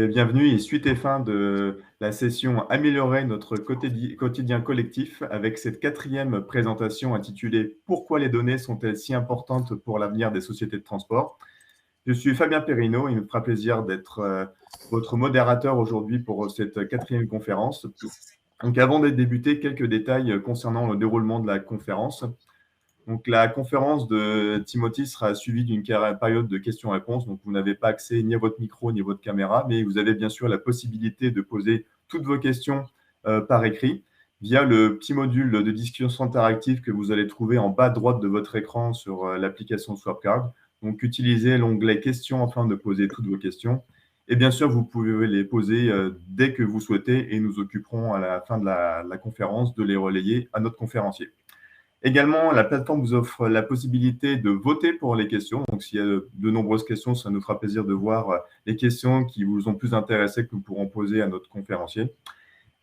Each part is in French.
Bienvenue et suite et fin de la session Améliorer notre quotidien collectif avec cette quatrième présentation intitulée Pourquoi les données sont-elles si importantes pour l'avenir des sociétés de transport? Je suis Fabien Perrineau et il me fera plaisir d'être votre modérateur aujourd'hui pour cette quatrième conférence. Donc avant de débuter, quelques détails concernant le déroulement de la conférence. Donc, la conférence de Timothy sera suivie d'une période de questions-réponses. Donc, vous n'avez pas accès ni à votre micro ni à votre caméra, mais vous avez bien sûr la possibilité de poser toutes vos questions par écrit via le petit module de discussion interactive que vous allez trouver en bas à droite de votre écran sur l'application Swapcard. Donc, utilisez l'onglet questions afin de poser toutes vos questions. Et bien sûr, vous pouvez les poser dès que vous souhaitez et nous occuperons à la fin de la conférence de les relayer à notre conférencier. Également, la plateforme vous offre la possibilité de voter pour les questions. Donc, s'il y a de nombreuses questions, ça nous fera plaisir de voir les questions qui vous ont plus intéressé que nous pourrons poser à notre conférencier.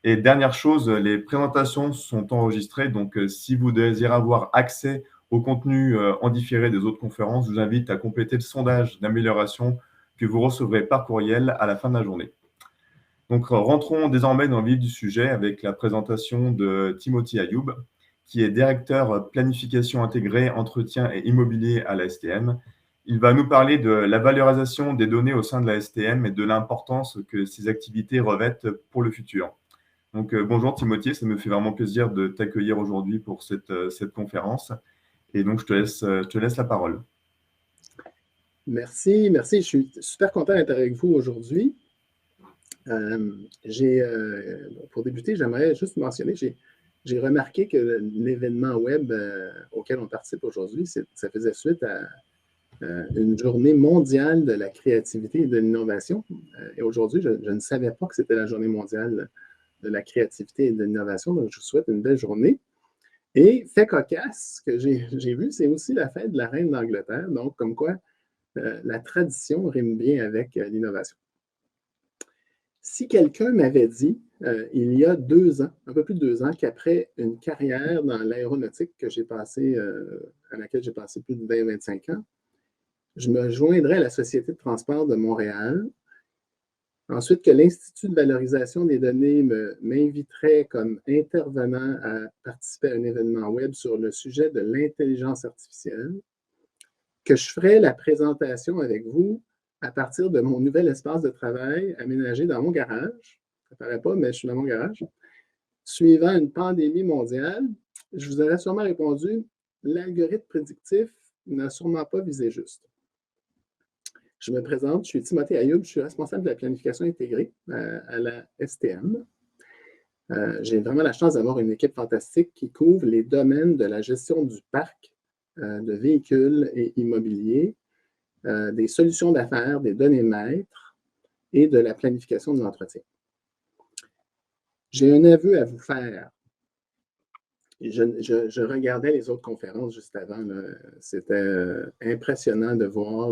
Et dernière chose, les présentations sont enregistrées. Donc, si vous désirez avoir accès au contenu en différé des autres conférences, je vous invite à compléter le sondage d'amélioration que vous recevrez par courriel à la fin de la journée. Donc, rentrons désormais dans le vif du sujet avec la présentation de Timothy Ayoub, qui est directeur planification intégrée, entretien et immobilier à la STM. Il va nous parler de la valorisation des données au sein de la STM et de l'importance que ces activités revêtent pour le futur. Donc, bonjour Timothy, ça me fait vraiment plaisir de t'accueillir aujourd'hui pour cette conférence. Et donc, je te laisse la parole. Merci. Je suis super content d'être avec vous aujourd'hui. Pour débuter, j'aimerais juste mentionner, j'ai remarqué que l'événement web auquel on participe aujourd'hui, ça faisait suite à une journée mondiale de la créativité et de l'innovation. Et aujourd'hui, je ne savais pas que c'était la journée mondiale de la créativité et de l'innovation, donc je vous souhaite une belle journée. Et fait cocasse que j'ai vu, c'est aussi la fête de la reine d'Angleterre, donc comme quoi la tradition rime bien avec l'innovation. Si quelqu'un m'avait dit, il y a 2 ans, un peu plus de 2 ans, qu'après une carrière dans l'aéronautique à laquelle j'ai passé plus de 20-25 ans, je me joindrais à la Société de transport de Montréal. Ensuite, que l'Institut de valorisation des données m'inviterait comme intervenant à participer à un événement web sur le sujet de l'intelligence artificielle, que je ferais la présentation avec vous à partir de mon nouvel espace de travail aménagé dans mon garage. Ça ne paraît pas, mais je suis dans mon garage. Suivant une pandémie mondiale, je vous aurais sûrement répondu, l'algorithme prédictif n'a sûrement pas visé juste. Je me présente, je suis Timothy Ayoub, je suis responsable de la planification intégrée à la STM. J'ai vraiment la chance d'avoir une équipe fantastique qui couvre les domaines de la gestion du parc de véhicules et immobiliers, des solutions d'affaires, des données maîtres et de la planification de l'entretien. J'ai un aveu à vous faire. Je regardais les autres conférences juste avant. C'était impressionnant de voir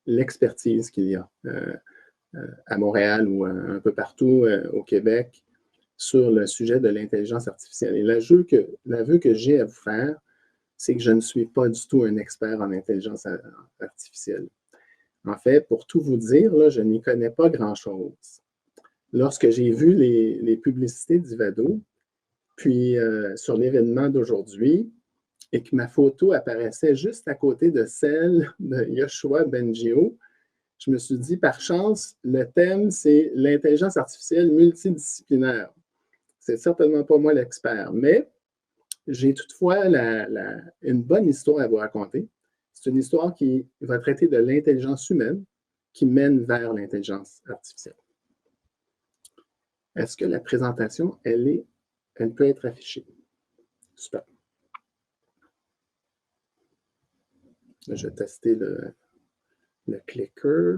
l'expertise qu'il y a à Montréal ou un peu partout au Québec sur le sujet de l'intelligence artificielle. Et l'aveu que j'ai à vous faire, c'est que je ne suis pas du tout un expert en intelligence artificielle. En fait, pour tout vous dire, là, je n'y connais pas grand-chose. Lorsque j'ai vu les publicités d'Ivado, puis sur l'événement d'aujourd'hui, et que ma photo apparaissait juste à côté de celle de Yoshua Bengio, je me suis dit, par chance, le thème, c'est l'intelligence artificielle multidisciplinaire. C'est certainement pas moi l'expert, mais j'ai toutefois une bonne histoire à vous raconter. C'est une histoire qui va traiter de l'intelligence humaine qui mène vers l'intelligence artificielle. Est-ce que la présentation, elle peut être affichée? Super. Je vais tester le clicker.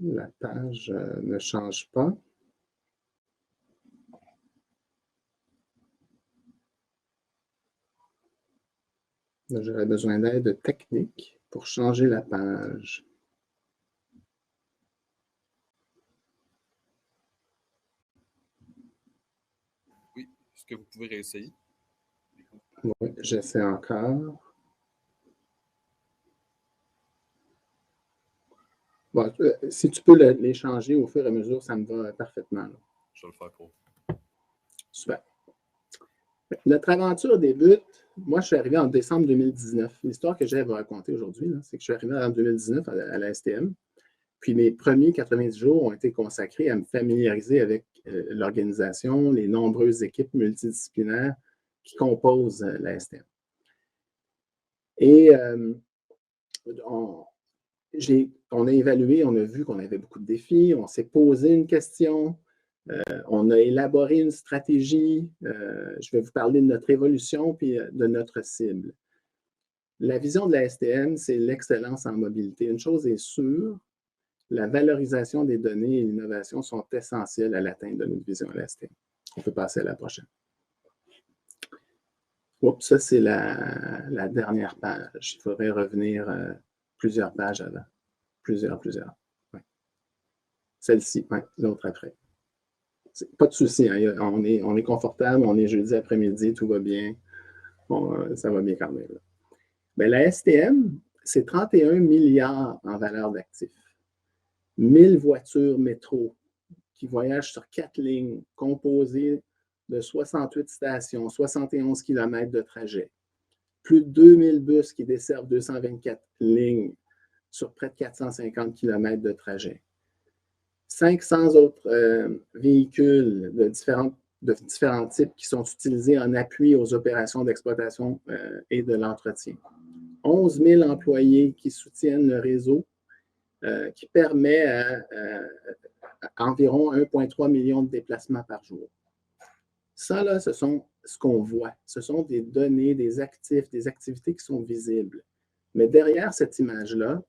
La page ne change pas. J'aurais besoin d'aide technique pour changer la page. Oui, est-ce que vous pouvez réessayer? Oui, j'essaie encore. Bon, si tu peux les changer au fur et à mesure, ça me va parfaitement. Là. Je vais le faire court. Super. Notre aventure débute. Moi, je suis arrivé en décembre 2019. L'histoire que j'ai à vous raconter aujourd'hui, c'est que je suis arrivé en 2019 à la STM. Puis mes premiers 90 jours ont été consacrés à me familiariser avec l'organisation, les nombreuses équipes multidisciplinaires qui composent la STM. Et on a évalué, on a vu qu'on avait beaucoup de défis, on s'est posé une question, on a élaboré une stratégie. Je vais vous parler de notre évolution puis de notre cible. La vision de la STM, c'est l'excellence en mobilité. Une chose est sûre, la valorisation des données et l'innovation sont essentielles à l'atteinte de notre vision à la STM. On peut passer à la prochaine. Oups, ça, c'est la dernière page. Il faudrait revenir plusieurs pages avant. Plusieurs. Ouais. Celle-ci, ouais, l'autre après. Pas de souci, hein. On est confortable, on est jeudi après-midi, tout va bien. Bon, ça va bien quand même. Bien, la STM, c'est 31 milliards en valeur d'actifs. 1000 voitures métro qui voyagent sur 4 lignes composées de 68 stations, 71 km de trajet. Plus de 2000 bus qui desservent 224 lignes sur près de 450 km de trajet. 500 autres véhicules de différents types qui sont utilisés en appui aux opérations d'exploitation et de l'entretien. 11 000 employés qui soutiennent le réseau qui permet à environ 1,3 million de déplacements par jour. Ça, là, ce sont ce qu'on voit. Ce sont des données, des actifs, des activités qui sont visibles. Mais derrière cette image-là,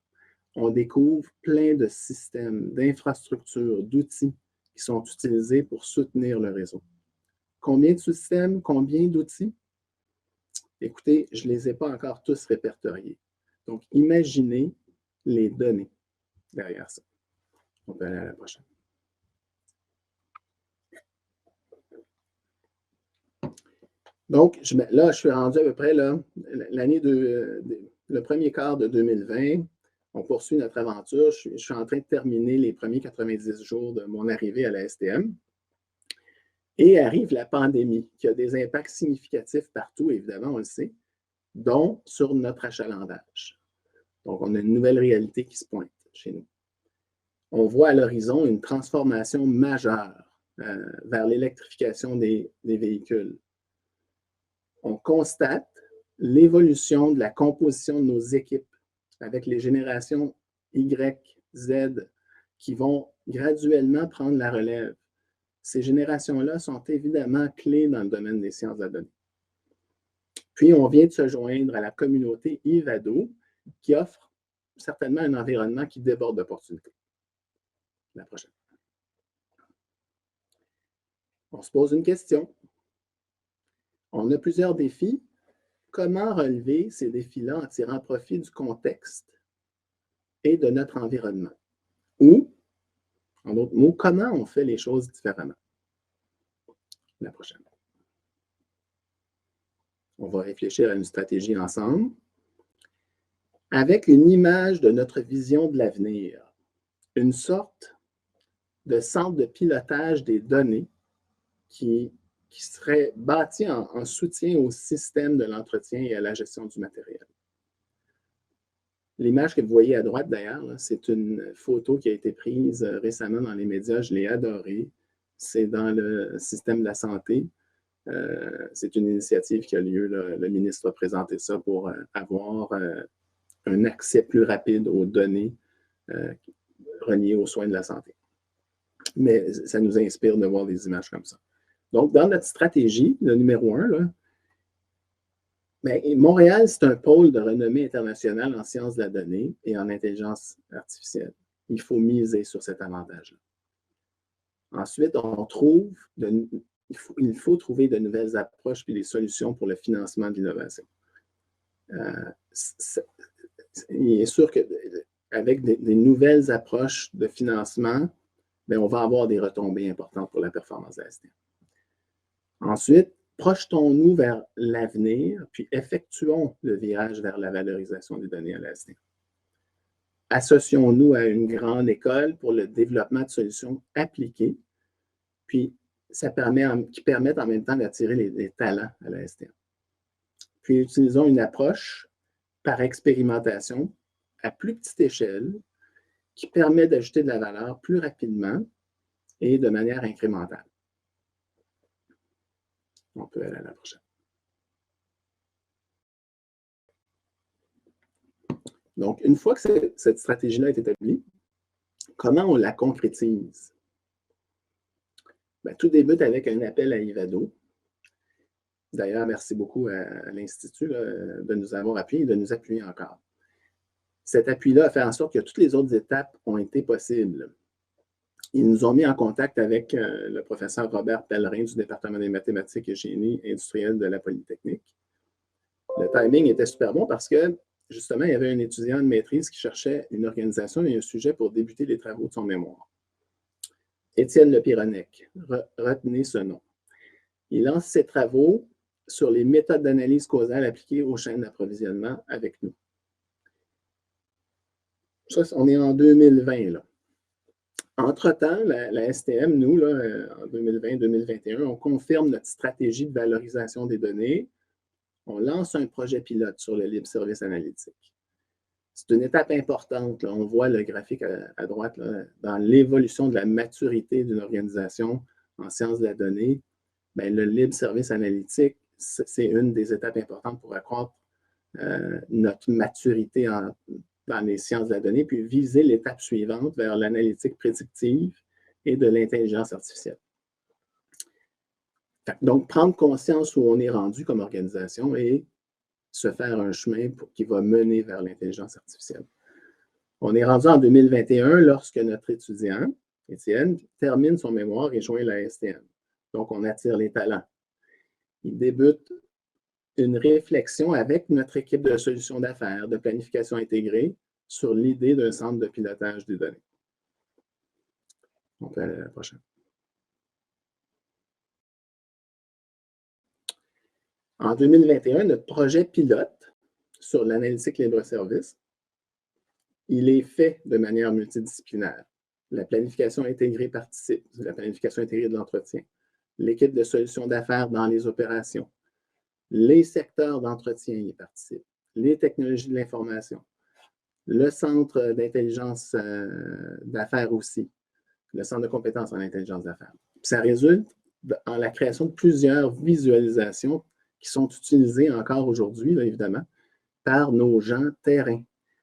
on découvre plein de systèmes, d'infrastructures, d'outils qui sont utilisés pour soutenir le réseau. Combien de systèmes, combien d'outils? Écoutez, je ne les ai pas encore tous répertoriés. Donc, imaginez les données derrière ça. On peut aller à la prochaine. Donc, là, je suis rendu à peu près l'année le premier quart de 2020. On poursuit notre aventure. Je suis en train de terminer les premiers 90 jours de mon arrivée à la STM. Et arrive la pandémie, qui a des impacts significatifs partout, évidemment, on le sait, dont sur notre achalandage. Donc, on a une nouvelle réalité qui se pointe chez nous. On voit à l'horizon une transformation majeure vers l'électrification des véhicules. On constate l'évolution de la composition de nos équipes avec les générations Y, Z, qui vont graduellement prendre la relève. Ces générations-là sont évidemment clés dans le domaine des sciences de la donnée. Puis, on vient de se joindre à la communauté Ivado, qui offre certainement un environnement qui déborde d'opportunités. La prochaine. On se pose une question. On a plusieurs défis. Comment relever ces défis-là en tirant profit du contexte et de notre environnement? Ou, en d'autres mots, comment on fait les choses différemment? La prochaine. On va réfléchir à une stratégie ensemble avec une image de notre vision de l'avenir, une sorte de centre de pilotage des données qui serait bâti en soutien au système de l'entretien et à la gestion du matériel. L'image que vous voyez à droite, d'ailleurs, c'est une photo qui a été prise récemment dans les médias. Je l'ai adorée. C'est dans le système de la santé. C'est une initiative qui a lieu. Le ministre a présenté ça pour avoir un accès plus rapide aux données reliées aux soins de la santé. Mais ça nous inspire de voir des images comme ça. Donc, dans notre stratégie, le numéro 1, Montréal, c'est un pôle de renommée internationale en sciences de la donnée et en intelligence artificielle. Il faut miser sur cet avantage-là. Ensuite, il faut trouver de nouvelles approches et des solutions pour le financement de l'innovation. Il est sûr qu'avec des nouvelles approches de financement, on va avoir des retombées importantes pour la performance de la STM. Ensuite, projetons-nous vers l'avenir, puis effectuons le virage vers la valorisation des données à la STM. associons-nous à une grande école pour le développement de solutions appliquées, puis qui permettent en même temps d'attirer les talents à la STM. Puis utilisons une approche par expérimentation à plus petite échelle qui permet d'ajouter de la valeur plus rapidement et de manière incrémentale. On peut aller à la prochaine. Donc, une fois que cette stratégie-là est établie, comment on la concrétise? Bien, tout débute avec un appel à Ivado. D'ailleurs, merci beaucoup à l'Institut de nous avoir appuyés et de nous appuyer encore. Cet appui-là a fait en sorte que toutes les autres étapes ont été possibles. Ils nous ont mis en contact avec le professeur Robert Pellerin du département des mathématiques et génie industriel de la Polytechnique. Le timing était super bon parce que, justement, il y avait un étudiant de maîtrise qui cherchait une organisation et un sujet pour débuter les travaux de son mémoire. Étienne Lepironnec, retenez ce nom. Il lance ses travaux sur les méthodes d'analyse causale appliquées aux chaînes d'approvisionnement avec nous. Ça, on est en 2020, là. Entre-temps, la STM, nous, là, en 2020-2021, on confirme notre stratégie de valorisation des données. On lance un projet pilote sur le libre service analytique. C'est une étape importante. Là. On voit le graphique à droite là, dans l'évolution de la maturité d'une organisation en sciences de la donnée. Bien, le libre service analytique, c'est une des étapes importantes pour accroître notre maturité dans les sciences de la donnée, puis viser l'étape suivante vers l'analytique prédictive et de l'intelligence artificielle. Donc, prendre conscience où on est rendu comme organisation et se faire un chemin qui va mener vers l'intelligence artificielle. On est rendu en 2021 lorsque notre étudiant, Étienne, termine son mémoire et joint la STM. Donc, on attire les talents. Il débute une réflexion avec notre équipe de solutions d'affaires, de planification intégrée, sur l'idée d'un centre de pilotage des données. On peut aller à la prochaine. En 2021, notre projet pilote sur l'analytique libre-service, il est fait de manière multidisciplinaire. La planification intégrée participe, la planification intégrée de l'entretien, l'équipe de solutions d'affaires dans les opérations, les secteurs d'entretien y participent, les technologies de l'information, le centre d'intelligence d'affaires aussi, le centre de compétences en intelligence d'affaires. Ça résulte en la création de plusieurs visualisations qui sont utilisées encore aujourd'hui, évidemment, par nos gens terrain.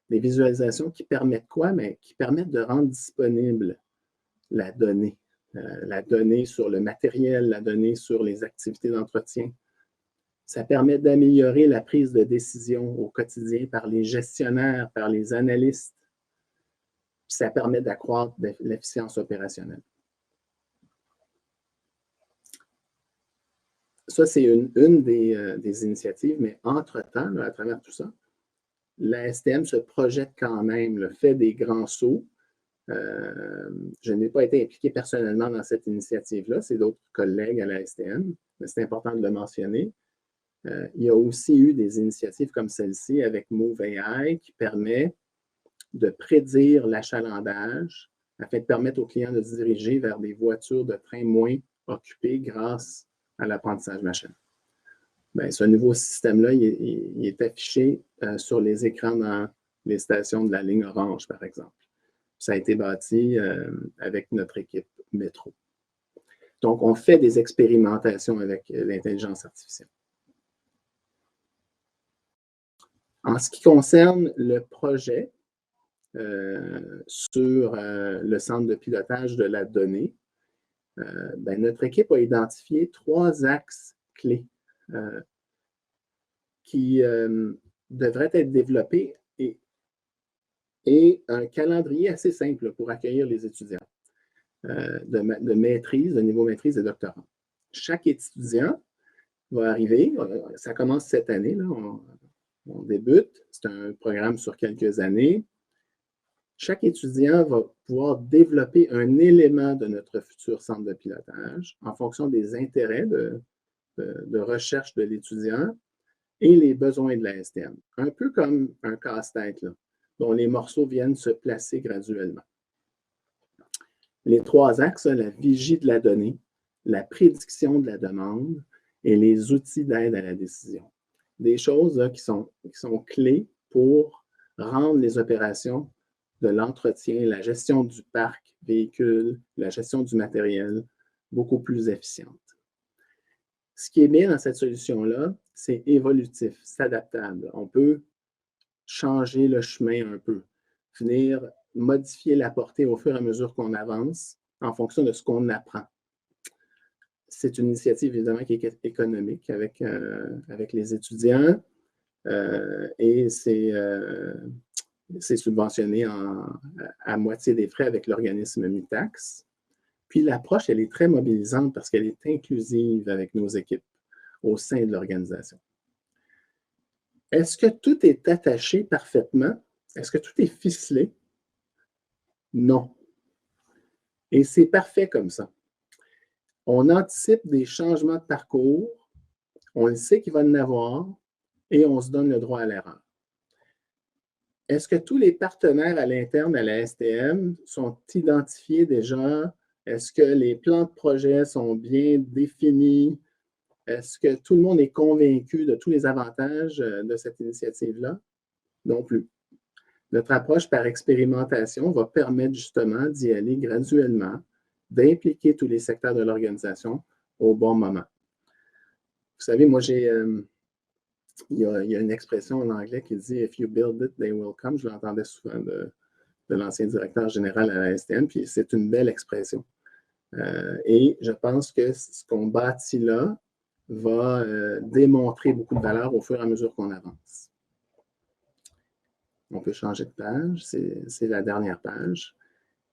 Des visualisations qui permettent quoi? Mais qui permettent de rendre disponible la donnée sur le matériel, la donnée sur les activités d'entretien. Ça permet d'améliorer la prise de décision au quotidien par les gestionnaires, par les analystes. Puis ça permet d'accroître l'efficience opérationnelle. Ça, c'est une des initiatives, mais entre-temps, là, à travers tout ça, la STM se projette quand même, fait des grands sauts. Je n'ai pas été impliqué personnellement dans cette initiative-là, c'est d'autres collègues à la STM, mais c'est important de le mentionner. Il y a aussi eu des initiatives comme celle-ci avec MoveAI qui permet de prédire l'achalandage afin de permettre aux clients de se diriger vers des voitures de train moins occupées grâce à l'apprentissage machine. Bien, ce nouveau système-là, il est affiché sur les écrans dans les stations de la ligne orange, par exemple. Ça a été bâti avec notre équipe métro. Donc, on fait des expérimentations avec l'intelligence artificielle. En ce qui concerne le projet sur le centre de pilotage de la donnée, ben, notre équipe a identifié 3 axes clés qui devraient être développés et un calendrier assez simple pour accueillir les étudiants de maîtrise, de niveau maîtrise et doctorat. Chaque étudiant va arriver, ça commence cette année, là, on débute, c'est un programme sur quelques années. Chaque étudiant va pouvoir développer un élément de notre futur centre de pilotage en fonction des intérêts de recherche de l'étudiant et les besoins de la STM. Un peu comme un casse-tête. dont les morceaux viennent se placer graduellement. Les 3 axes, la vigie de la donnée, la prédiction de la demande et les outils d'aide à la décision. Des choses là, qui sont clés pour rendre les opérations de l'entretien, la gestion du parc véhicule, la gestion du matériel beaucoup plus efficiente. Ce qui est bien dans cette solution-là, c'est évolutif, c'est adaptable. On peut changer le chemin un peu, venir modifier la portée au fur et à mesure qu'on avance en fonction de ce qu'on apprend. C'est une initiative évidemment qui est économique avec les étudiants et c'est subventionné à moitié des frais avec l'organisme MITAX. Puis l'approche, elle est très mobilisante parce qu'elle est inclusive avec nos équipes au sein de l'organisation. Est-ce que tout est attaché parfaitement? Est-ce que tout est ficelé? Non. Et c'est parfait comme ça. On anticipe des changements de parcours, on le sait qu'il va y en avoir et on se donne le droit à l'erreur. Est-ce que tous les partenaires à l'interne à la STM sont identifiés déjà? Est-ce que les plans de projet sont bien définis? Est-ce que tout le monde est convaincu de tous les avantages de cette initiative-là? Non plus. Notre approche par expérimentation va permettre justement d'y aller graduellement, d'impliquer tous les secteurs de l'organisation au bon moment. Vous savez, moi, il y a une expression en anglais qui dit « If you build it, they will come ». Je l'entendais souvent de l'ancien directeur général à la STM, puis c'est une belle expression. Et je pense que ce qu'on bâtit là va démontrer beaucoup de valeur au fur et à mesure qu'on avance. On peut changer de page, c'est la dernière page.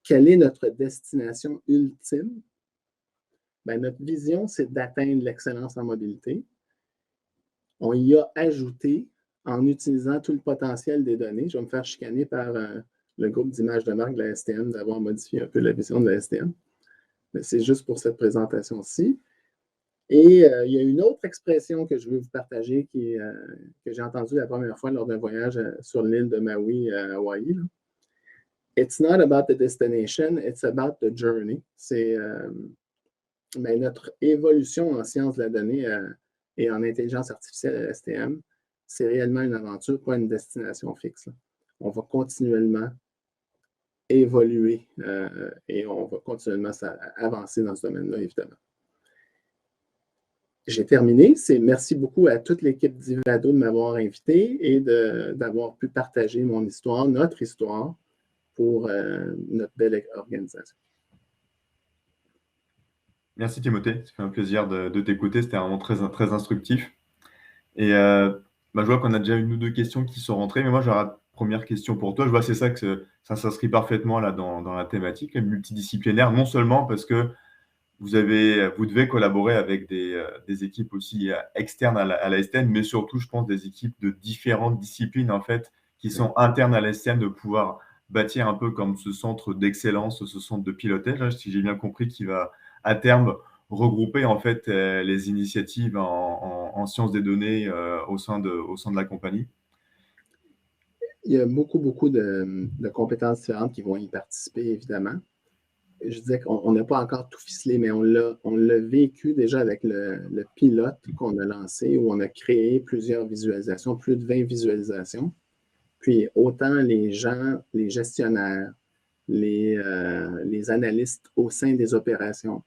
Quelle est notre destination ultime? Bien, notre vision, c'est d'atteindre l'excellence en mobilité. On y a ajouté, en utilisant tout le potentiel des données, je vais me faire chicaner par le groupe d'images de marque de la STM d'avoir modifié un peu la vision de la STM. Mais c'est juste pour cette présentation-ci. Et il y a une autre expression que je veux vous partager que j'ai entendue la première fois lors d'un voyage sur l'île de Maui à Hawaï. Là. It's not about the destination, it's about the journey. C'est notre évolution en sciences de la donnée et en intelligence artificielle à STM, c'est réellement une aventure, pas une destination fixe. Là. On va continuellement évoluer et on va continuellement avancer dans ce domaine-là, évidemment. J'ai terminé. Merci beaucoup à toute l'équipe d'Ivado de m'avoir invité et d'avoir pu partager mon histoire, notre histoire, pour notre belle organisation. Merci Timothée, ça fait un plaisir de t'écouter, c'était vraiment très, très instructif. Et je vois qu'on a déjà une ou deux questions qui sont rentrées, mais moi j'aurais une première question pour toi. Je vois c'est ça que ça s'inscrit parfaitement là, dans la thématique multidisciplinaire, non seulement parce que vous devez collaborer avec des équipes aussi externes à la STM, mais surtout, je pense, des équipes de différentes disciplines, en fait, qui sont internes à la STM, de pouvoir bâtir un peu comme ce centre d'excellence, ce centre de pilotage, là, si j'ai bien compris, qui va, à terme, regrouper, en fait, les initiatives en sciences des données au sein de la compagnie. Il y a beaucoup de compétences différentes qui vont y participer, évidemment. Je disais qu'on n'a pas encore tout ficelé, mais on l'a vécu déjà avec le pilote qu'on a lancé, où on a créé plusieurs visualisations, plus de 20 visualisations. Puis autant les gens, les gestionnaires, les analystes au sein des opérations,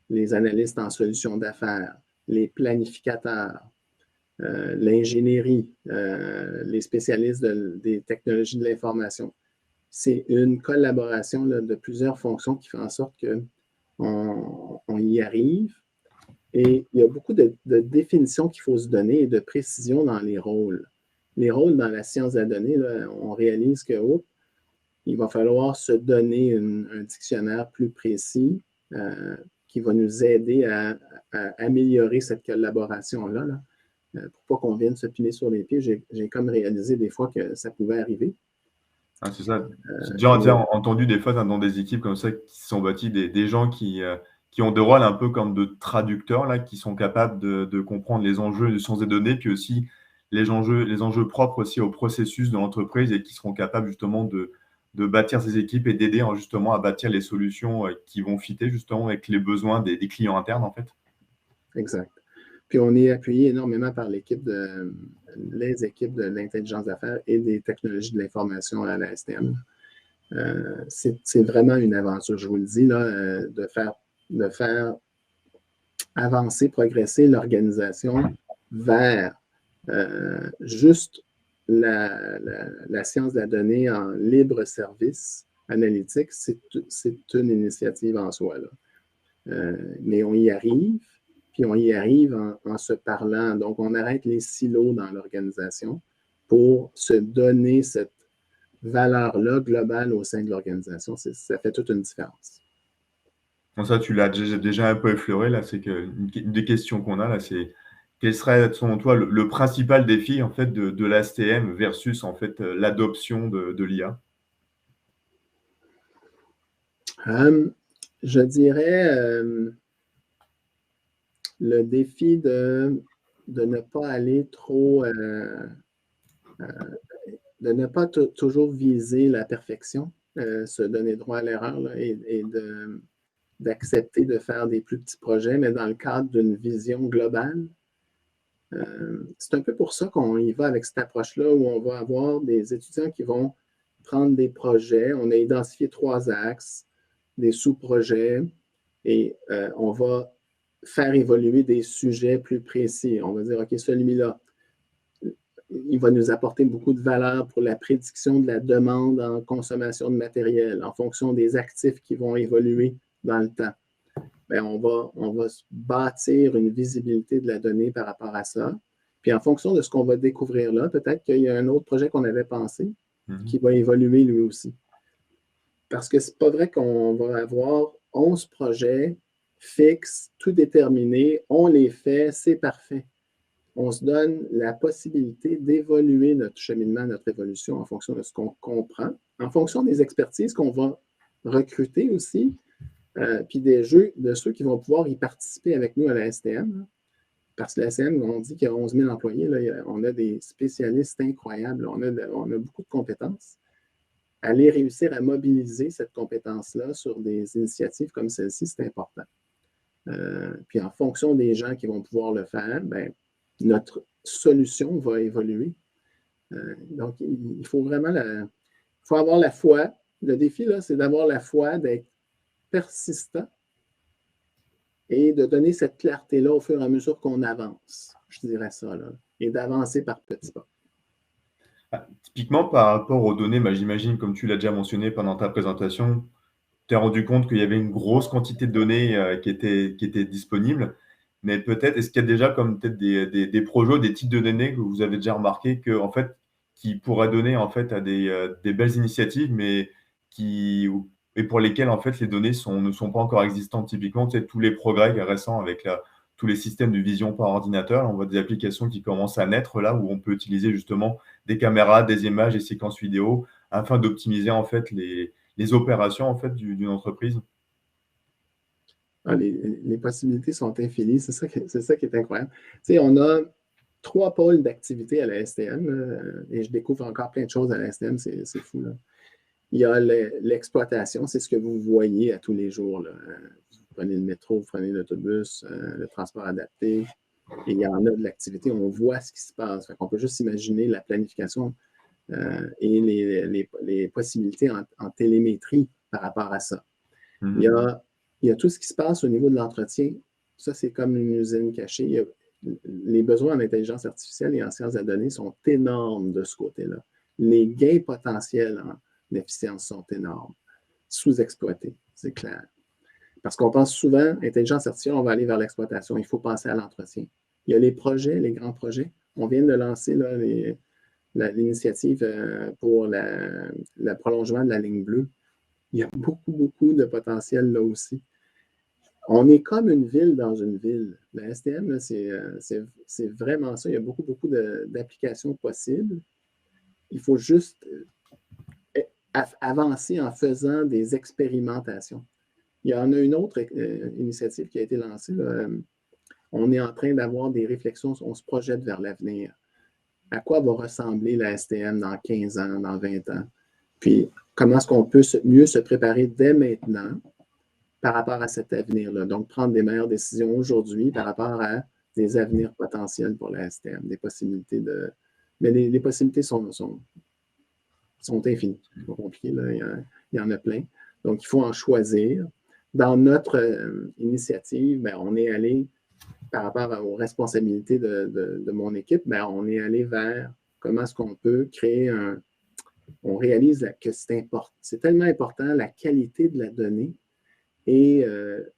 les analystes en solutions d'affaires, les planificateurs, l'ingénierie, les spécialistes des technologies de l'information. C'est une collaboration là, de plusieurs fonctions qui fait en sorte qu'on y arrive. Et il y a beaucoup de définitions qu'il faut se donner et de précision dans les rôles. Les rôles dans la science de la donnée, là, on réalise qu'il va falloir se donner un dictionnaire plus précis qui va nous aider à améliorer cette collaboration-là. Là. Pour pas qu'on vienne se piler sur les pieds, j'ai comme réalisé des fois que ça pouvait arriver. Ah, c'est ça. J'ai déjà entendu des fois dans des équipes comme ça qui sont bâties des gens qui ont des rôles un peu comme de traducteurs, là, qui sont capables de comprendre les enjeux de sciences des données, puis aussi les enjeux propres aussi au processus de l'entreprise et qui seront capables justement de bâtir ces équipes et d'aider justement à bâtir les solutions qui vont fitter justement avec les besoins des clients internes en fait. Exact. Puis on est appuyé énormément par les équipes de l'intelligence d'affaires et des technologies de l'information à la STM. C'est vraiment une aventure, je vous le dis, là, de faire avancer, progresser l'organisation vers juste la science de la donnée en libre service analytique. C'est une initiative en soi, là. Mais on y arrive, puis on y arrive en se parlant. Donc, on arrête les silos dans l'organisation pour se donner cette valeur-là globale au sein de l'organisation. Ça fait toute une différence. Bon, ça, tu l'as déjà un peu effleuré, là, c'est qu'une des questions qu'on a, là, c'est quel serait, selon toi, le principal défi, en fait, de l'ASTM versus, en fait, l'adoption de l'IA? Je dirais le défi de ne pas aller trop, de ne pas toujours viser la perfection, se donner droit à l'erreur et d'accepter de faire des plus petits projets, mais dans le cadre d'une vision globale. C'est un peu pour ça qu'on y va avec cette approche-là où on va avoir des étudiants qui vont prendre des projets. On a identifié 3 axes, des sous-projets, et on va faire évoluer des sujets plus précis. On va dire, OK, celui-là, il va nous apporter beaucoup de valeur pour la prédiction de la demande en consommation de matériel en fonction des actifs qui vont évoluer dans le temps. Bien, on va bâtir une visibilité de la donnée par rapport à ça. Puis en fonction de ce qu'on va découvrir là, peut-être qu'il y a un autre projet qu'on avait pensé qui va évoluer lui aussi. Parce que c'est pas vrai qu'on va avoir 11 projets fixes, tout déterminés, on les fait, c'est parfait. On se donne la possibilité d'évoluer notre cheminement, notre évolution en fonction de ce qu'on comprend, en fonction des expertises qu'on va recruter aussi, puis de ceux qui vont pouvoir y participer avec nous à la STM. Parce que la STM, on dit qu'il y a 11 000 employés, là, on a des spécialistes incroyables, on a beaucoup de compétences. Aller réussir à mobiliser cette compétence-là sur des initiatives comme celle-ci, c'est important. Puis en fonction des gens qui vont pouvoir le faire, bien, notre solution va évoluer. Donc, il faut vraiment faut avoir la foi. Le défi, là, c'est d'avoir la foi, d'être persistant et de donner cette clarté-là au fur et à mesure qu'on avance. Je dirais ça, là. Et d'avancer par petits pas. Typiquement, par rapport aux données, j'imagine, comme tu l'as déjà mentionné pendant ta présentation, tu t'es rendu compte qu'il y avait une grosse quantité de données qui étaient disponibles. Mais peut-être, est-ce qu'il y a déjà comme peut-être des projets, des types de données que vous avez déjà remarqué que, en fait, qui pourraient donner en fait à des belles initiatives, mais et pour lesquelles en fait les données ne sont pas encore existantes. Typiquement, tu sais, tous les progrès récents avec tous les systèmes de vision par ordinateur, on voit des applications qui commencent à naître là où on peut utiliser justement des caméras, des images, des séquences vidéo afin d'optimiser en fait les opérations en fait d'une entreprise. Les possibilités sont infinies, c'est ça qui est incroyable. Tu sais, on a 3 pôles d'activité à la STM, et je découvre encore plein de choses à la STM, c'est fou, là. Il y a l'exploitation, c'est ce que vous voyez à tous les jours, là. Vous prenez le métro, vous prenez l'autobus, le transport adapté, et il y en a de l'activité, on voit ce qui se passe. On peut juste imaginer la planification et les possibilités en télémétrie par rapport à ça. Il y a tout ce qui se passe au niveau de l'entretien. Ça, c'est comme une usine cachée. Les besoins en intelligence artificielle et en sciences de la donnée sont énormes de ce côté-là. Les gains potentiels en efficience sont énormes. Sous-exploités, c'est clair. Parce qu'on pense souvent, intelligence artificielle, on va aller vers l'exploitation. Il faut passer à l'entretien. Il y a les projets, les grands projets. On vient de lancer là, l'initiative pour le prolongement de la ligne bleue. Il y a beaucoup, beaucoup de potentiel là aussi. On est comme une ville dans une ville. La STM, c'est vraiment ça. Il y a beaucoup, beaucoup d'applications possibles. Il faut juste avancer en faisant des expérimentations. Il y en a une autre initiative qui a été lancée. Là. On est en train d'avoir des réflexions, on se projette vers l'avenir. à quoi va ressembler la STM dans 15 ans, dans 20 ans. Puis, comment est-ce qu'on peut mieux se préparer dès maintenant par rapport à cet avenir-là. Donc, prendre des meilleures décisions aujourd'hui par rapport à des avenirs potentiels pour la STM, des possibilités de... Mais les possibilités sont infinies. C'est pas compliqué, là. Il y en a plein. Donc, il faut en choisir. Dans notre initiative, bien, on est allé, par rapport aux responsabilités de mon équipe, bien, on est allé vers comment est-ce qu'on peut créer on réalise que c'est tellement important, la qualité de la donnée et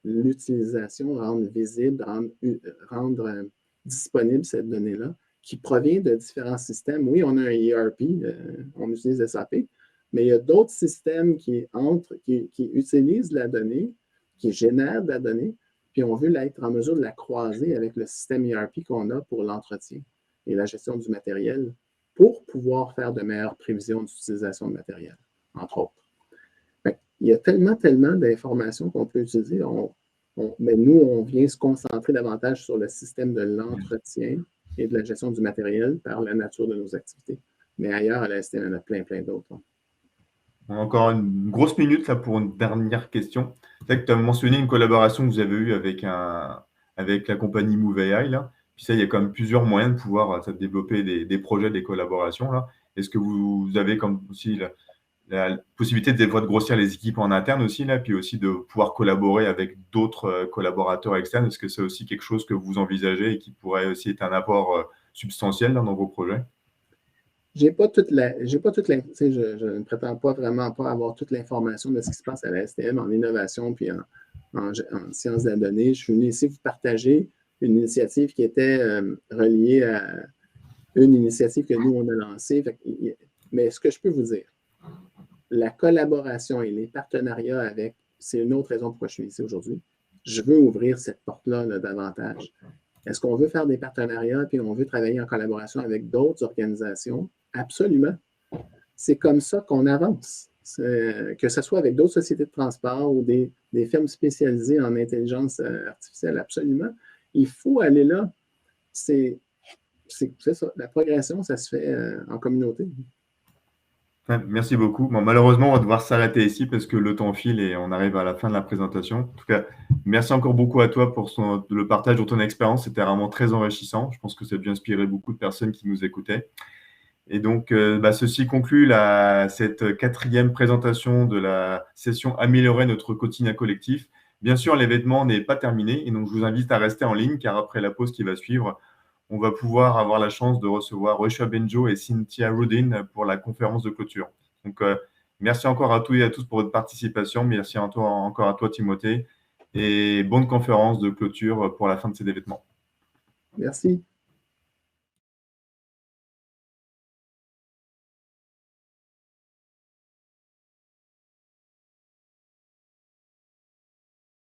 l'utilisation, rendre visible, rendre disponible cette donnée-là, qui provient de différents systèmes. Oui, on a un ERP, on utilise SAP, mais il y a d'autres systèmes qui utilisent la donnée, qui génèrent de la donnée, puis on veut être en mesure de la croiser avec le système ERP qu'on a pour l'entretien et la gestion du matériel pour pouvoir faire de meilleures prévisions d'utilisation de matériel, entre autres. Il y a tellement d'informations qu'on peut utiliser. Mais nous, on vient se concentrer davantage sur le système de l'entretien et de la gestion du matériel par la nature de nos activités. Mais ailleurs, à la STM, il y en a plein d'autres. On a encore une grosse minute là pour une dernière question. C'est vrai que tu as mentionné une collaboration que vous avez eue avec la compagnie MoveAI, là. Puis ça, il y a quand même plusieurs moyens de pouvoir développer des projets, des collaborations, là. Est-ce que vous avez comme aussi la possibilité des fois de grossir les équipes en interne aussi, là, puis aussi de pouvoir collaborer avec d'autres collaborateurs externes? Est-ce que c'est aussi quelque chose que vous envisagez et qui pourrait aussi être un apport substantiel dans vos projets? Je ne prétends pas vraiment pas avoir toute l'information de ce qui se passe à la STM en innovation puis en sciences de la donnée. Je suis venu ici vous partager une initiative qui était reliée à une initiative que nous, on a lancée. Mais ce que je peux vous dire, la collaboration et les partenariats avec, c'est une autre raison pourquoi je suis ici aujourd'hui. Je veux ouvrir cette porte-là davantage. Est-ce qu'on veut faire des partenariats puis on veut travailler en collaboration avec d'autres organisations? Absolument. C'est comme ça qu'on avance. Que ce soit avec d'autres sociétés de transport ou des firmes spécialisées en intelligence artificielle, absolument. Il faut aller là. C'est ça. La progression, ça se fait en communauté. Merci beaucoup. Bon, malheureusement, on va devoir s'arrêter ici parce que le temps file et on arrive à la fin de la présentation. En tout cas, merci encore beaucoup à toi pour le partage de ton expérience. C'était vraiment très enrichissant. Je pense que ça a dû inspirer beaucoup de personnes qui nous écoutaient. Et donc, ceci conclut cette 4e présentation de la session Améliorer notre quotidien collectif. Bien sûr, l'événement n'est pas terminé et donc je vous invite à rester en ligne car après la pause qui va suivre, on va pouvoir avoir la chance de recevoir Rocha Benjo et Cynthia Rudin pour la conférence de clôture. Donc, merci encore à tous et à tous pour votre participation. Merci encore à toi, Timothée. Et bonne conférence de clôture pour la fin de cet événement. Merci.